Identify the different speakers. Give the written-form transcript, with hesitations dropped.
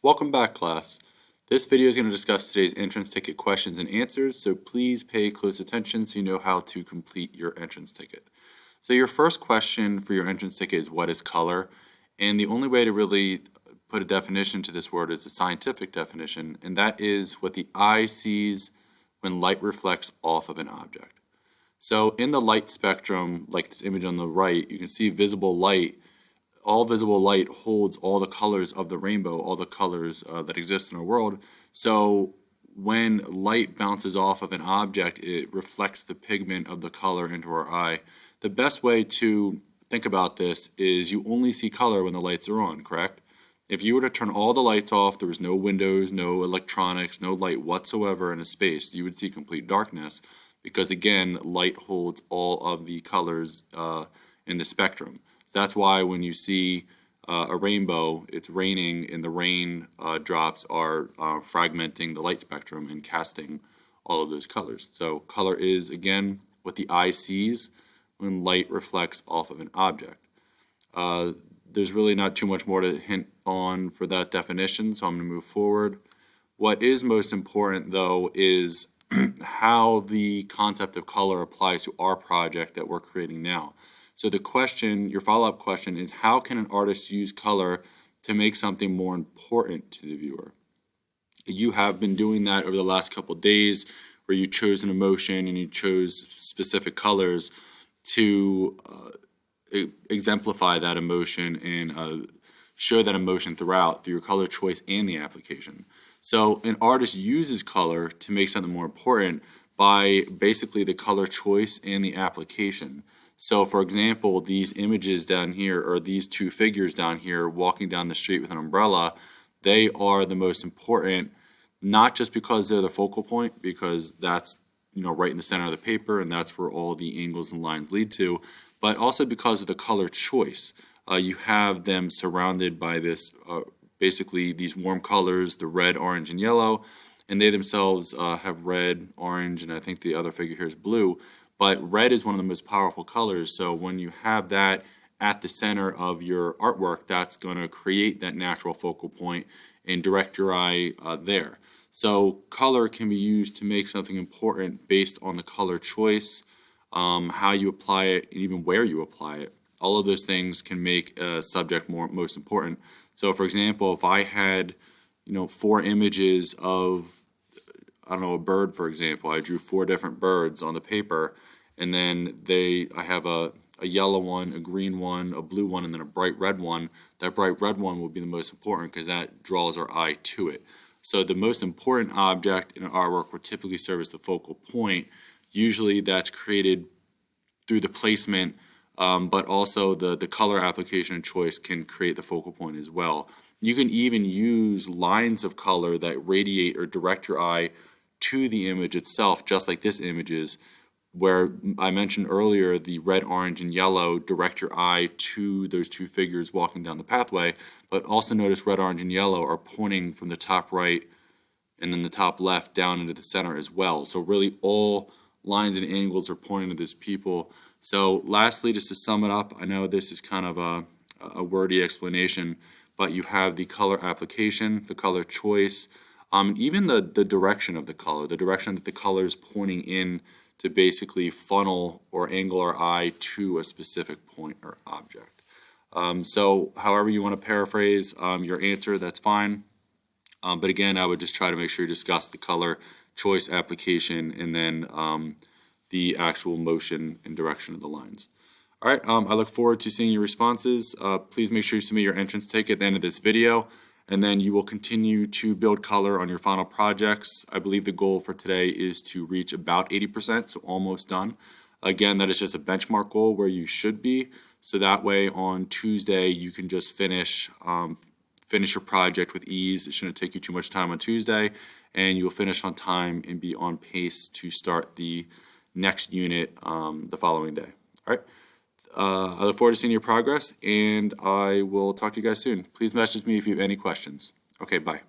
Speaker 1: Welcome back, class. This video is going to discuss today's entrance ticket questions and answers, so please pay close attention so you know how to complete your entrance ticket. So your first question for your entrance ticket is what is color? And the only way to really put a definition to this word is a scientific definition, and that is what the eye sees when light reflects off of an object. So in the light spectrum, like this image on the right, you can see visible light. All visible light holds all the colors of the rainbow, all the colors that exist in our world. So when light bounces off of an object, it reflects the pigment of the color into our eye. The best way to think about this is you only see color when the lights are on, correct? If you were to turn all the lights off, there was no windows, no electronics, no light whatsoever in a space, you would see complete darkness because, again, light holds all of the colors in the spectrum. So that's why when you see a rainbow, it's raining and the rain drops are fragmenting the light spectrum and casting all of those colors. So color is, again, what the eye sees when light reflects off of an object. There's really not too much more to hint on for that definition, so I'm going to move forward. What is most important, though, is how the concept of color applies to our project that we're creating now. So the question, your follow-up question is, how can an artist use color to make something more important to the viewer? You have been doing that over the last couple of days where you chose an emotion and you chose specific colors to exemplify that emotion and show that emotion throughout through your color choice and the application. So an artist uses color to make something more important by basically the color choice and the application. So for example, these images down here, or these two figures down here walking down the street with an umbrella, they are the most important, not just because they're the focal point, because that's right in the center of the paper and that's where all the angles and lines lead to, but also because of the color choice. You have them surrounded by this, basically these warm colors, the red, orange, and yellow, and they themselves have red, orange, and I think the other figure here is blue. But red is one of the most powerful colors, so when you have that at the center of your artwork, that's going to create that natural focal point and direct your eye there. So color can be used to make something important based on the color choice, how you apply it, and even where you apply it. All of those things can make a subject most important. So for example, if I had 4 images of, I don't know, a bird, for example. I drew 4 different birds on the paper, and then I have a yellow one, a green one, a blue one, and then a bright red one. That bright red one will be the most important because that draws our eye to it. So the most important object in an artwork will typically serve as the focal point. Usually that's created through the placement, but also the color application and choice can create the focal point as well. You can even use lines of color that radiate or direct your eye to the image itself, just like this image is, where I mentioned earlier the red, orange, and yellow direct your eye to those 2 figures walking down the pathway, but also notice red, orange, and yellow are pointing from the top right and then the top left down into the center as well. So really all lines and angles are pointing to these people. So lastly, just to sum it up, I know this is kind of a wordy explanation, but you have the color application, the color choice, even the direction of the color, the direction that the color is pointing in to basically funnel or angle our eye to a specific point or object. So however you want to paraphrase your answer, that's fine. But again, I would just try to make sure you discuss the color choice application and then the actual motion and direction of the lines. All right, I look forward to seeing your responses. Please make sure you submit your entrance ticket at the end of this video, and then you will continue to build color on your final projects. I believe the goal for today is to reach about 80%, so almost done. Again, that is just a benchmark goal where you should be, so that way on Tuesday you can just finish your project with ease. It shouldn't take you too much time on Tuesday, and you'll finish on time and be on pace to start the next unit the following day. All right. I look forward to seeing your progress, and I will talk to you guys soon. Please message me if you have any questions. Okay, bye.